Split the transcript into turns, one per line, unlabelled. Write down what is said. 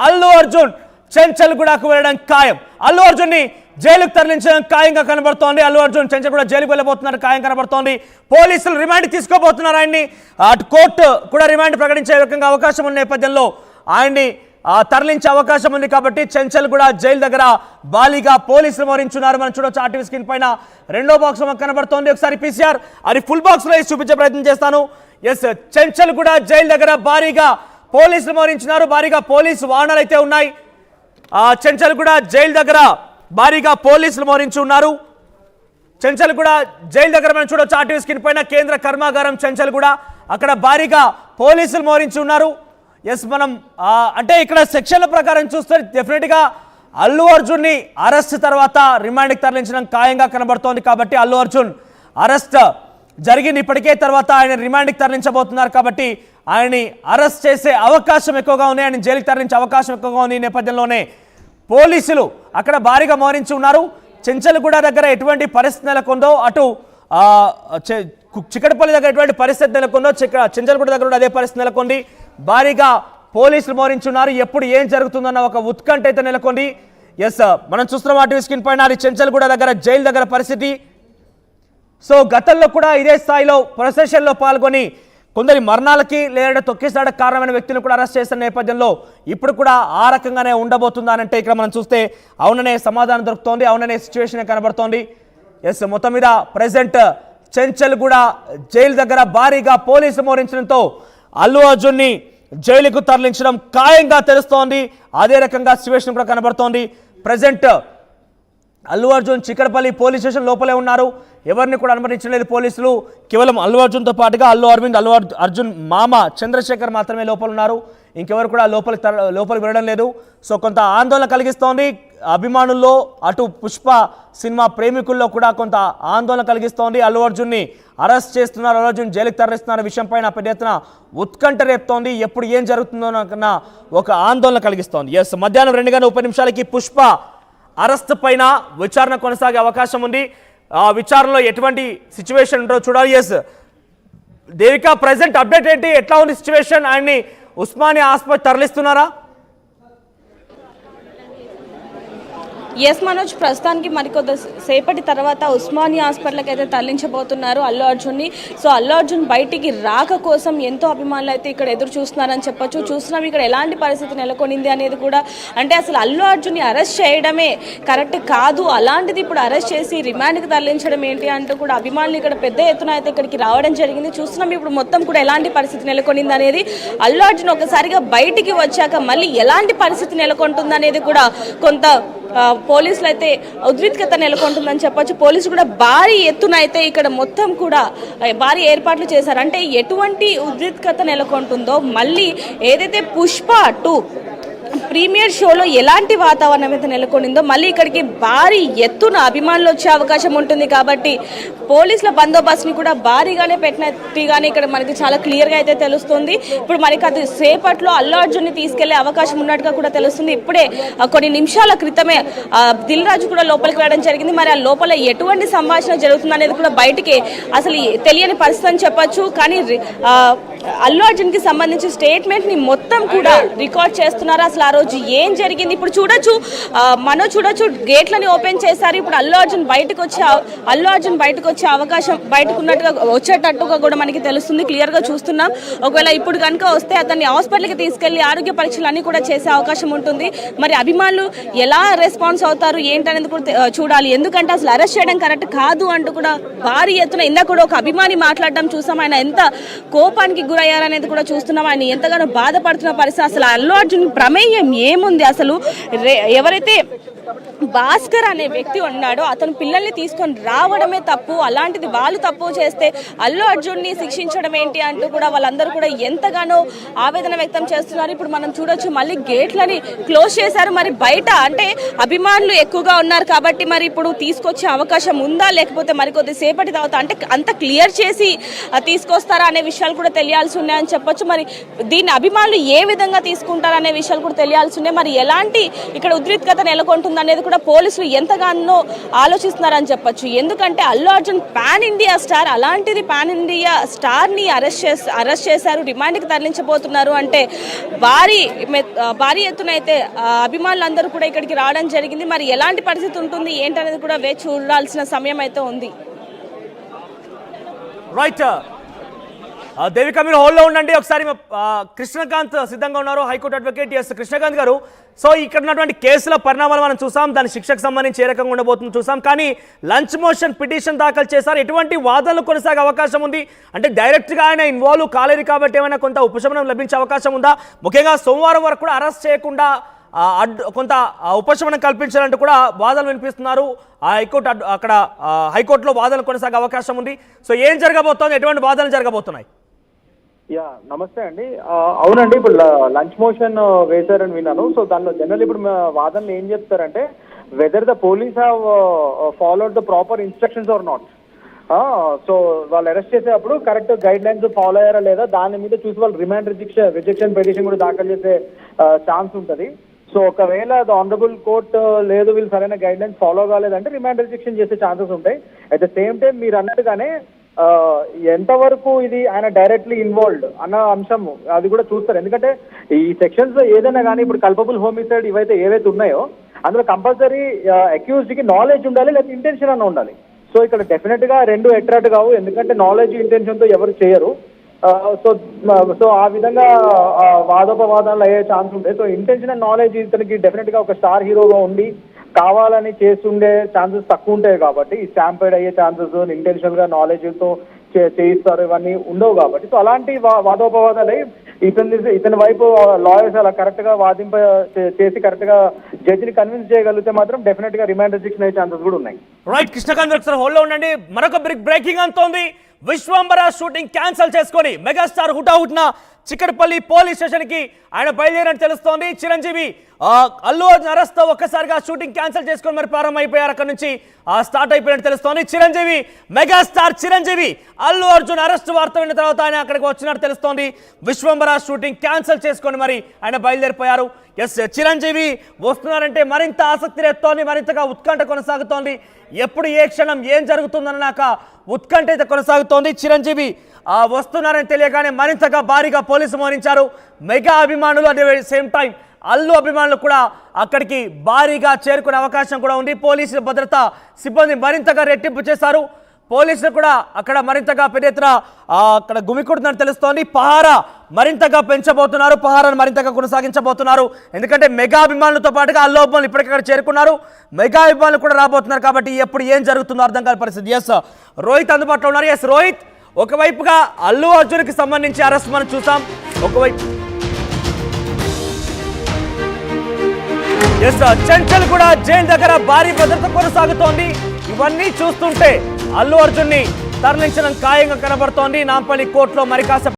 అల్లు అర్జున్ చెంచల్గూడకు వెళ్ళడం ఖాయం. అల్లు అర్జున్ ని జైలుకు తరలించడం ఖాయంగా కనబడుతోంది. అల్లు అర్జున్ చెంచల్గూడ జైలుకు వెళ్ళబోతున్నారు ఖాయం కనబడుతోంది. పోలీసులు రిమాండ్ తీసుకోబోతున్నారు ఆయన్ని. అటు కోర్టు కూడా రిమాండ్ ప్రకటించే రకంగా అవకాశం ఉన్న నేపథ్యంలో ఆయన్ని తరలించే అవకాశం ఉంది. కాబట్టి చెంచల్గూడ జైలు దగ్గర బాలీగా పోలీసులు మోహరించున్నారు. మనం చూడొచ్చు ఆర్టీవీ స్క్రీన్ పైన రెండో బాక్స్ కనబడుతోంది. ఒకసారి పీసీఆర్ అది ఫుల్ బాక్స్ లో వేసి చూపించే ప్రయత్నం చేస్తాను. ఎస్, చెంచల్గూడ జైలు దగ్గర భారీగా పోలీసులు మోహరించున్నారు. భారీగా పోలీసు వాహనాలు అయితే ఉన్నాయి. చెంచల్గూడ జైలు దగ్గర భారీగా పోలీసులు మోహరించి ఉన్నారు. చెంచల్గూడ జైలు దగ్గర మనం చూడొచ్చు ఆర్టీవీ స్క్రీన్ పైన కేంద్ర కర్మాగారం చెంచల్గూడ, అక్కడ భారీగా పోలీసులు మోహరించి ఉన్నారు. ఎస్, మనం అంటే ఇక్కడ సెక్షన్ల ప్రకారం చూస్తే డెఫినెట్గా అల్లు అర్జున్ని అరెస్ట్ తర్వాత రిమాండ్కి తరలించడం ఖాయంగా కనబడుతోంది. కాబట్టి అల్లు అర్జున్ అరెస్ట్ జరిగింది ఇప్పటికే, తర్వాత ఆయన రిమాండ్కి తరలించబోతున్నారు. కాబట్టి ఆయన్ని అరెస్ట్ చేసే అవకాశం ఎక్కువగా ఉంది, ఆయన జైలుకి తరలించే అవకాశం ఎక్కువగా ఉంది. ఈ నేపథ్యంలోనే పోలీసులు అక్కడ భారీగా మోహరించి ఉన్నారు. చెంచల్గూడ దగ్గర ఎటువంటి పరిస్థితి నెలకొందో, అటు చిక్కడపల్లి దగ్గర ఎటువంటి పరిస్థితి నెలకొందో చెంచల్గూడ దగ్గర కూడా అదే పరిస్థితి నెలకొంది. భారీగా పోలీసులు మోహరించున్నారు. ఎప్పుడు ఏం జరుగుతుందన్న ఒక ఉత్కంఠ అయితే నెలకొంది. ఎస్, మనం చూస్తున్నాం ఆర్టీవీ స్క్రీన్ పైన చెంచల్గూడ దగ్గర జైలు దగ్గర పరిస్థితి. సో గతంలో కూడా ఇదే స్థాయిలో ప్రొసెషన్లో పాల్గొని కొందరి మరణాలకి లేదా తొక్కిసలాటకు కారణమైన వ్యక్తులను కూడా అరెస్ట్ చేసిన నేపథ్యంలో ఇప్పుడు కూడా ఆ రకంగానే ఉండబోతుందా అంటే ఇక్కడ మనం చూస్తే అవుననే సమాధానం దొరుకుతోంది, అవుననే సిచ్యువేషన్ కనబడుతోంది. ఎస్, మొత్తం మీద ప్రెసెంట్ చెంచల్గూడ జైలు దగ్గర భారీగా పోలీసు మోహరించడంతో అల్లు అర్జున్ని జైలుకు తరలించడం ఖాయంగా తెలుస్తోంది. అదే రకంగా సిచ్యువేషన్ కూడా కనబడుతోంది. Present Allu Arjun Chikkadpally police station లోపలే ఉన్నారు. ఎవరిని కూడా అనుమతించలేదు పోలీసులు. కేవలం అల్లు అర్జున్తో పాటుగా అల్లు అర్జున్ మామ చంద్రశేఖర్ మాత్రమే లోపల ఉన్నారు. ఇంకెవరు కూడా లోపలికి వెళ్ళడం లేదు. సో కొంత ఆందోళన కలిగిస్తోంది అభిమానుల్లో, అటు పుష్ప సినిమా ప్రేమికుల్లో కూడా కొంత ఆందోళన కలిగిస్తోంది. అల్లు అర్జున్ని అరెస్ట్ చేస్తున్నారు, అల్లు అర్జున్ జైలుకి తరలిస్తున్నారు విషయం పైన పెద్ద ఎత్తున ఉత్కంఠ రేపుతోంది. ఎప్పుడు ఏం జరుగుతుందో అన్న ఒక ఆందోళన కలిగిస్తోంది. ఎస్, మధ్యాహ్నం 2:30 పుష్ప అరెస్ట్ పైన విచారణ కొనసాగే అవకాశం ఉంది. ఆ విచారణలో ఎటువంటి సిచ్యువేషన్ ఉంటుందో చూడాలి. ఎస్ దేవిక, ప్రెసెంట్ అప్డేట్ ఏంటి, ఎట్లా ఉంది సిచ్యువేషన్? ఆయన్ని ఉస్మానియా ఆసుపత్రి తరలిస్తున్నారా?
ఎస్ మనోజ్, ప్రస్తుతానికి మరికొద్ది సేపటి తర్వాత ఉస్మానియా హాస్పిటల్కి అయితే తరలించబోతున్నారు అల్లు అర్జున్ని. సో అల్లు అర్జున్ బయటికి రాక కోసం ఎంతో అభిమానులు అయితే ఇక్కడ ఎదురు చూస్తున్నారని చెప్పొచ్చు. చూస్తున్నాం ఇక్కడ ఎలాంటి పరిస్థితి నెలకొనింది అనేది కూడా. అంటే అసలు అల్లు అర్జున్ని అరెస్ట్ చేయడమే కరెక్ట్ కాదు, అలాంటిది ఇప్పుడు అరెస్ట్ చేసి రిమాండ్కి తరలించడం ఏంటి అంటూ కూడా అభిమానులు ఇక్కడ పెద్ద ఎత్తున అయితే ఇక్కడికి రావడం జరిగింది. చూస్తున్నాం ఇప్పుడు మొత్తం కూడా ఎలాంటి పరిస్థితి నెలకొనింది అనేది. అల్లు అర్జున్ ఒకసారిగా బయటికి వచ్చాక మళ్ళీ ఎలాంటి పరిస్థితి నెలకొంటుంది అనేది కూడా కొంత పోలీసులు అయితే ఉద్రిక్తత నెలకొంటుందని చెప్పొచ్చు. పోలీసులు కూడా భారీ ఎత్తున అయితే ఇక్కడ మొత్తం కూడా భారీ ఏర్పాట్లు చేశారు. అంటే ఎటువంటి ఉద్రిక్తత నెలకొంటుందో, మళ్ళీ ఏదైతే పుష్ప 2 ప్రీమియర్ షోలో ఎలాంటి వాతావరణం అయితే నెలకొనిందో మళ్ళీ ఇక్కడికి భారీ ఎత్తున అభిమానులు వచ్చే అవకాశం ఉంటుంది. కాబట్టి పోలీసుల బందోబస్తుని కూడా భారీగానే పెట్టినట్టుగానే ఇక్కడ మనకి చాలా క్లియర్గా అయితే తెలుస్తుంది. ఇప్పుడు మనకి అది సేపట్లో అల్లు అర్జున్ని తీసుకెళ్లే అవకాశం ఉన్నట్టుగా కూడా తెలుస్తుంది. ఇప్పుడే కొన్ని నిమిషాల క్రితమే దిల్ రాజు కూడా లోపలికి వెళ్ళడం జరిగింది. మరి ఆ లోపల ఎటువంటి సంభాషణ జరుగుతుంది అనేది కూడా బయటికి అసలు తెలియని పరిస్థితి అని చెప్పొచ్చు. కానీ అల్లు అర్జున్కి సంబంధించి స్టేట్మెంట్ని మొత్తం కూడా రికార్డ్ చేస్తున్నారు. అసలు ఆ రోజు ఏం జరిగింది ఇప్పుడు చూడొచ్చు. మనం చూడొచ్చు, గేట్లని ఓపెన్ చేశారు. ఇప్పుడు అల్లు అర్జున్ బయటకు వచ్చే అవకాశం బయటకు ఉన్నట్టుగా వచ్చేటట్టుగా కూడా మనకి తెలుస్తుంది. క్లియర్గా చూస్తున్నాం. ఒకవేళ ఇప్పుడు కనుక వస్తే అతన్ని హాస్పిటల్కి తీసుకెళ్లి ఆరోగ్య పరీక్షలు అన్ని కూడా చేసే అవకాశం ఉంటుంది. మరి అభిమానులు ఎలా రెస్పాన్స్ అవుతారు ఏంటనేది కూడా చూడాలి. ఎందుకంటే అసలు అరెస్ట్ చేయడం కరెక్ట్ కాదు అంటూ కూడా భారీ ఎత్తున ఇందాక కూడా ఒక అభిమాని మాట్లాడడం చూసాం. ఆయన ఎంత కోపానికి గురయ్యారనేది కూడా చూస్తున్నాం. ఆయన ఎంతగానో బాధపడుతున్న పరిస్థితి. అసలు అల్లు అర్జున్ ప్రమేయం ఏముంది? అసలు ఎవరైతే భాస్కర్ అనే వ్యక్తి ఉన్నాడో అతను పిల్లల్ని తీసుకొని రావడమే తప్పు, అలాంటిది వాళ్ళు తప్పు చేస్తే అల్లు అర్జున్ని శిక్షించడం ఏంటి అంటూ కూడా వాళ్ళందరూ కూడా ఎంతగానో ఆవేదన వ్యక్తం చేస్తున్నారు. ఇప్పుడు మనం చూడొచ్చు, మళ్ళీ గేట్లని క్లోజ్ చేశారు. మరి బయట అంటే అభిమానులు ఎక్కువగా ఉన్నారు కాబట్టి మరి ఇప్పుడు తీసుకొచ్చే అవకాశం ఉందా, లేకపోతే మరికొద్ది సేపటి తర్వాత అంటే అంత క్లియర్ చేసి తీసుకొస్తారా అనే విషయాలు కూడా తెలియాల్సి ఉన్నాయని చెప్పొచ్చు. మరి దీన్ని అభిమానులు ఏ విధంగా తీసుకుంటారనే విషయాలు కూడా తెలియాల్సి ఉన్నాయి. మరి ఎలాంటి ఇక్కడ ఉద్రిక్తత నెలకొంటుంది జరుగుతుంది అనేది కూడా పోలీసులు ఎంతగానో ఆలోచిస్తున్నారని చెప్పొచ్చు. ఎందుకంటే Allu Arjun pan India star, అలాంటిది పాన్ ఇండియా స్టార్ని అరెస్ట్ చేశారు, రిమాండ్కి తరలించబోతున్నారు అంటే భారీ ఎత్తున అయితే అభిమానులందరూ కూడా ఇక్కడికి రావడం జరిగింది. మరి ఎలాంటి పరిస్థితి ఉంటుంది ఏంటనేది కూడా వేచి చూడాల్సిన సమయం అయితే ఉంది.
రైట్ దేవిక, మీరు హోల్లో ఉండండి. ఒకసారి కృష్ణకాంత్ సిద్ధంగా ఉన్నారు, హైకోర్టు అడ్వకేట్. ఎస్ కృష్ణకాంత్ గారు, సో ఇక్కడ ఉన్నటువంటి కేసుల పరిణామాలు మనం చూసాం, దాని శిక్షకు సంబంధించి ఏ రకంగా ఉండబోతుందో చూసాం. కానీ లంచ్ మోషన్ పిటిషన్ దాఖలు చేశారు, ఎటువంటి వాదనలు కొనసాగే అవకాశం ఉంది? అంటే డైరెక్ట్గా ఆయన ఇన్వాల్వ్ కాలేదు కాబట్టి ఏమైనా కొంత ఉపశమనం లభించే అవకాశం ఉందా? ముఖ్యంగా సోమవారం వరకు కూడా అరెస్ట్ చేయకుండా కొంత ఉపశమనం కల్పించాలంటూ కూడా వాదనలు వినిపిస్తున్నారు. అక్కడ హైకోర్టులో వాదనలు కొనసాగే అవకాశం ఉంది. సో ఏం జరగబోతోంది, ఎటువంటి వాదనలు జరగబోతున్నాయి?
నమస్తే అండి. అవునండి, ఇప్పుడు లంచ్ మోషన్ వేశారని విన్నాను. సో దానిలో జనరల్ ఇప్పుడు వాదనలు ఏం చెప్తారంటే whether the police have followed the proper instructions or not. So వాళ్ళు అరెస్ట్ చేసేటప్పుడు కరెక్ట్ గైడ్ లైన్స్ ఫాలో అయ్యారా లేదా దాని మీద చూసి వాళ్ళు రిమాండ్ రిజెక్షన్ పిటిషన్ కూడా దాఖలు చేసే ఛాన్స్ ఉంటుంది. సో ఒకవేళ ద ఆనరబుల్ కోర్ట్ లేదు వీళ్ళు సరైన గైడ్ లైన్స్ ఫాలో కాలేదంటే రిమాండ్ రిజెక్షన్ చేసే ఛాన్సెస్ ఉంటాయి. అట్ ద సేమ్ టైం మీరు అన్నట్టుగానే ఎంతవరకు ఇది ఆయన డైరెక్ట్లీ ఇన్వాల్వ్డ్ అన్న అంశం అది కూడా చూస్తారు. ఎందుకంటే ఈ సెక్షన్స్ ఏదైనా కానీ ఇప్పుడు కల్పబుల్ హోమిసైడ్ ఇవైతే ఏవైతే ఉన్నాయో అందులో కంపల్సరీ అక్యూజ్డ్ కి నాలెడ్జ్ ఉండాలి, లేదా ఇంటెన్షన్ అన్న ఉండాలి. సో ఇక్కడ డెఫినెట్ గా రెండు అట్రాక్ట్ కావు, ఎందుకంటే నాలెడ్జ్ ఇంటెన్షన్ తో ఎవరు చేయరు. సో ఆ విధంగా వాదోపవాదాలు అయ్యే ఛాన్స్ ఉంటాయి. సో ఇంటెన్షన్ అండ్ నాలెడ్జ్ ఇతనికి డెఫినెట్ గా ఒక స్టార్ హీరోగా ఉండి కావాలని చేస్తుండే ఛాన్సెస్ తక్కువ ఉంటాయి కాబట్టి ఈ స్టాంపైడ్ అయ్యే ఛాన్సెస్ ఇంటెన్షనల్ గా నాలెడ్జ్ తో చేయిస్తారు ఇవన్నీ ఉండవు కాబట్టి సో అలాంటి వాదోపవాదాలు ఇతని వైపు లాయర్స్ అలా కరెక్ట్ గా చేసి కరెక్ట్ గా జడ్జిని కన్విన్స్ చేయగలిగితే మాత్రం డెఫినెట్ గా రిమాండ్ రిజెక్షన్ అయ్యే ఛాన్సెస్ కూడా ఉన్నాయి.
రైట్ కృష్ణకాంత్ ఒకసారి హోల్లో ఉండండి. మరొక బ్రేకింగ్ అంతోంది. విశ్వంబర షూటింగ్ క్యాన్సిల్ చేసుకొని మెగాస్టార్ హుటాహుట్న చిక్కడపల్లి పోలీస్ స్టేషన్ కి ఆయన బయలుదేరని తెలుస్తోంది. చిరంజీవి అల్లు అర్జున్ అరెస్ట్ తో ఒక్కసారిగా షూటింగ్ క్యాన్సిల్ చేసుకొని మరి ప్రారంభమైపోయారు, అక్కడ నుంచి స్టార్ట్ అయిపోయినట్టు తెలుస్తోంది. చిరంజీవి మెగాస్టార్ చిరంజీవి అల్లు అర్జున్ అరెస్ట్ వార్త విన్న తర్వాత ఆయన అక్కడికి వచ్చినట్టు తెలుస్తోంది. విశ్వంబర షూటింగ్ క్యాన్సిల్ చేసుకొని మరి ఆయన బయలుదేరిపోయారు. ఎస్ చిరంజీవి వస్తున్నారంటే మరింత ఆసక్తి రేస్తోంది, మరింతగా ఉత్కంఠ కొనసాగుతోంది. ఎప్పుడు ఏ క్షణం ఏం జరుగుతుందన్నాక ఉత్కంఠ అయితే కొనసాగుతోంది. చిరంజీవి వస్తున్నారని తెలియగానే మరింతగా భారీగా పోలీసు మోహరించారు. మెగా అభిమానులు అదే సేమ్ టైం అల్లు అభిమానులు కూడా అక్కడికి భారీగా చేరుకునే అవకాశం కూడా ఉంది. పోలీసుల భద్రతా సిబ్బంది మరింతగా రెట్టింపు చేశారు. పోలీసులు కూడా అక్కడ మరింతగా పెద్ద ఎత్తున అక్కడ గుమికూడుతుందని తెలుస్తోంది. పహారా మరింతగా పెంచబోతున్నారు, పహారాను మరింతగా కొనసాగించబోతున్నారు. ఎందుకంటే మెగా అభిమానులతో పాటుగా అల్లు అభిమానులు ఇప్పటికక్కడ చేరుకున్నారు, మెగా అభిమానులు కూడా రాబోతున్నారు. కాబట్టి ఎప్పుడు ఏం జరుగుతుందో అర్థం కాని పరిస్థితి. ఎస్ రోహిత్ అందుబాటులో ఉన్నారు. ఎస్ రోహిత్, ఒకవైపుగా అల్లు అర్జున్కి సంబంధించి అరెస్ట్ మనం చూసాం, ఒకవైపు చెంచల్ కూడా జైలు దగ్గర భారీ భద్రత కొనసాగుతోంది. ఇవన్నీ చూస్తుంటే అల్లు అర్జున్ని తరలించడం ఖాయంగా కనబడుతోంది. నాంపల్లి కోర్టులో మరి కాసేపు